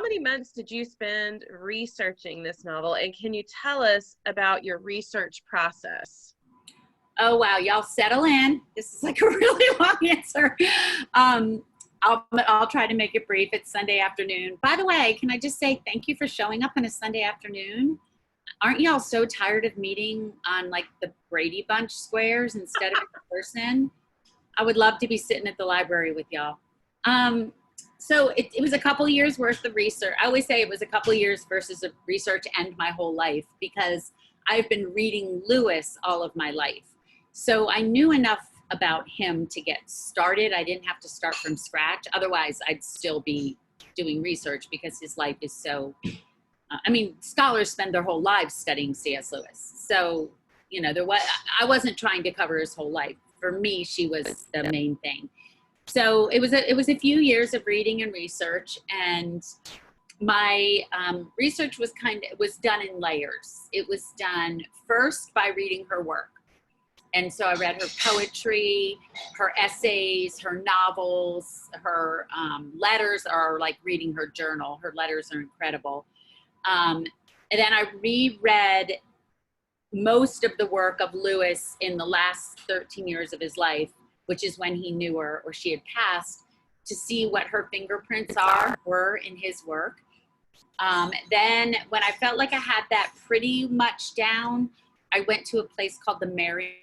how many months did you spend researching this novel? And can you tell us about your research process? Oh, wow. Y'all settle in. This is like a really long answer. I'll try to make it brief. It's Sunday afternoon. By the way, can I just say thank you for showing up on a Sunday afternoon? Aren't y'all so tired of meeting on like the Brady Bunch squares instead of in person? I would love to be sitting at the library with y'all. So it was a couple years worth of research. I always say it was a couple years versus a research and my whole life, because I've been reading Lewis all of my life. So I knew enough about him to get started. I didn't have to start from scratch. Otherwise, I'd still be doing research because his life is so, scholars spend their whole lives studying C.S. Lewis. So, I wasn't trying to cover his whole life. For me, she was the main thing. So it was a few years of reading and research, and my research was done in layers. It was done first by reading her work. And so I read her poetry, her essays, her novels, her letters are like reading her journal. Her letters are incredible. And then I reread most of the work of Lewis in the last 13 years of his life, which is when he knew her or she had passed, to see what her fingerprints were in his work. Then when I felt like I had that pretty much down, I went to a place called the Mary.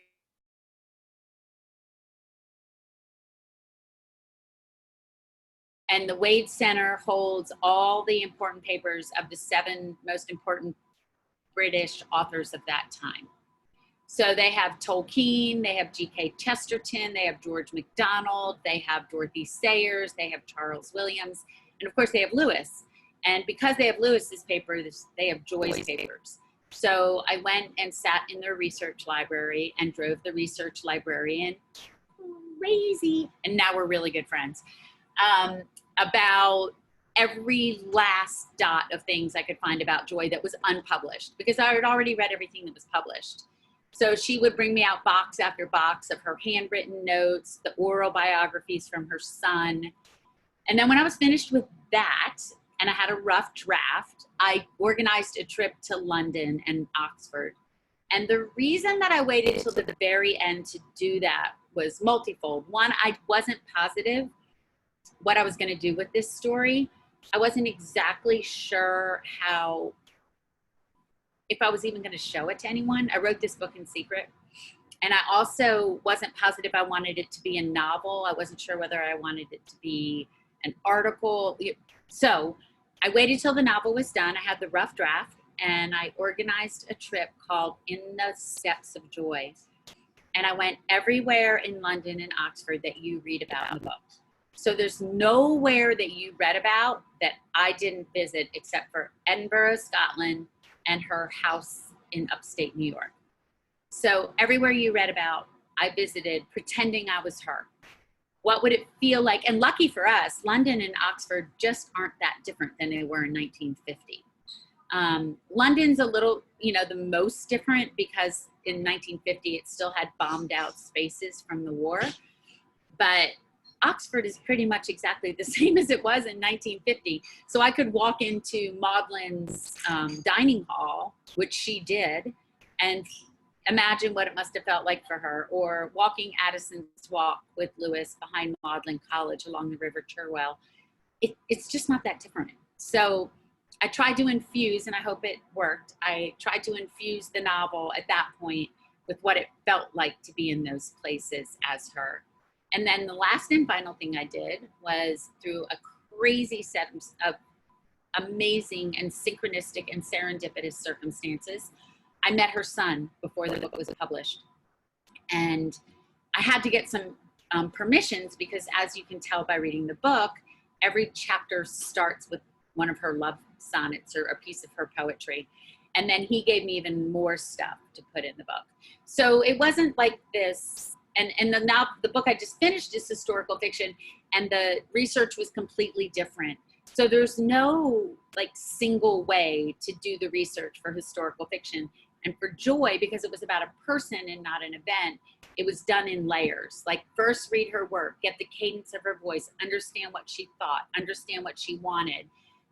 And the Wade Center holds all the important papers of the 7 most important British authors of that time. So they have Tolkien, they have G.K. Chesterton, they have George MacDonald, they have Dorothy Sayers, they have Charles Williams, and of course they have Lewis. And because they have Lewis's papers, they have Joy's papers. So I went and sat in their research library and drove the research librarian crazy, and now we're really good friends, about every last dot of things I could find about Joy that was unpublished, because I had already read everything that was published. So she would bring me out box after box of her handwritten notes, the oral biographies from her son. And then when I was finished with that, and I had a rough draft, I organized a trip to London and Oxford. And the reason that I waited till the very end to do that was multifold. One, I wasn't positive what I was going to do with this story. I wasn't exactly sure if I was even going to show it to anyone. I wrote this book in secret. And I also wasn't positive I wanted it to be a novel. I wasn't sure whether I wanted it to be an article. So I waited till the novel was done. I had the rough draft, and I organized a trip called In the Steps of Joy. And I went everywhere in London and Oxford that you read about in the book. So there's nowhere that you read about that I didn't visit except for Edinburgh, Scotland, and her house in upstate New York. So everywhere you read about, I visited, pretending I was her. What would it feel like? And lucky for us, London and Oxford just aren't that different than they were in 1950. London's a little, the most different, because in 1950 it still had bombed out spaces from the war. But Oxford is pretty much exactly the same as it was in 1950. So I could walk into Magdalen's dining hall, which she did, and imagine what it must have felt like for her, or walking Addison's Walk with Lewis behind Magdalen College along the River Cherwell. It's just not that different. So I tried to infuse, and I hope it worked, I tried to infuse the novel at that point with what it felt like to be in those places as her. And then the last and final thing I did was, through a crazy set of amazing and synchronistic and serendipitous circumstances, I met her son before the book was published. And I had to get some permissions, because as you can tell by reading the book, every chapter starts with one of her love sonnets or a piece of her poetry. And then he gave me even more stuff to put in the book. So it wasn't like this. And now the book I just finished is historical fiction, and the research was completely different. So there's no like single way to do the research for historical fiction. And for Joy, because it was about a person and not an event, it was done in layers. Like, first read her work, get the cadence of her voice, understand what she thought, understand what she wanted.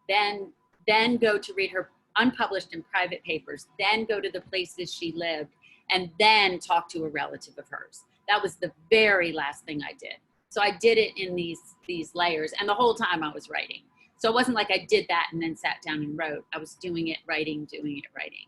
then go to read her unpublished and private papers, then go to the places she lived, and then talk to a relative of hers. That was the very last thing I did. So I did it in these layers, and the whole time I was writing. So it wasn't like I did that and then sat down and wrote. I was doing it, writing, doing it, writing.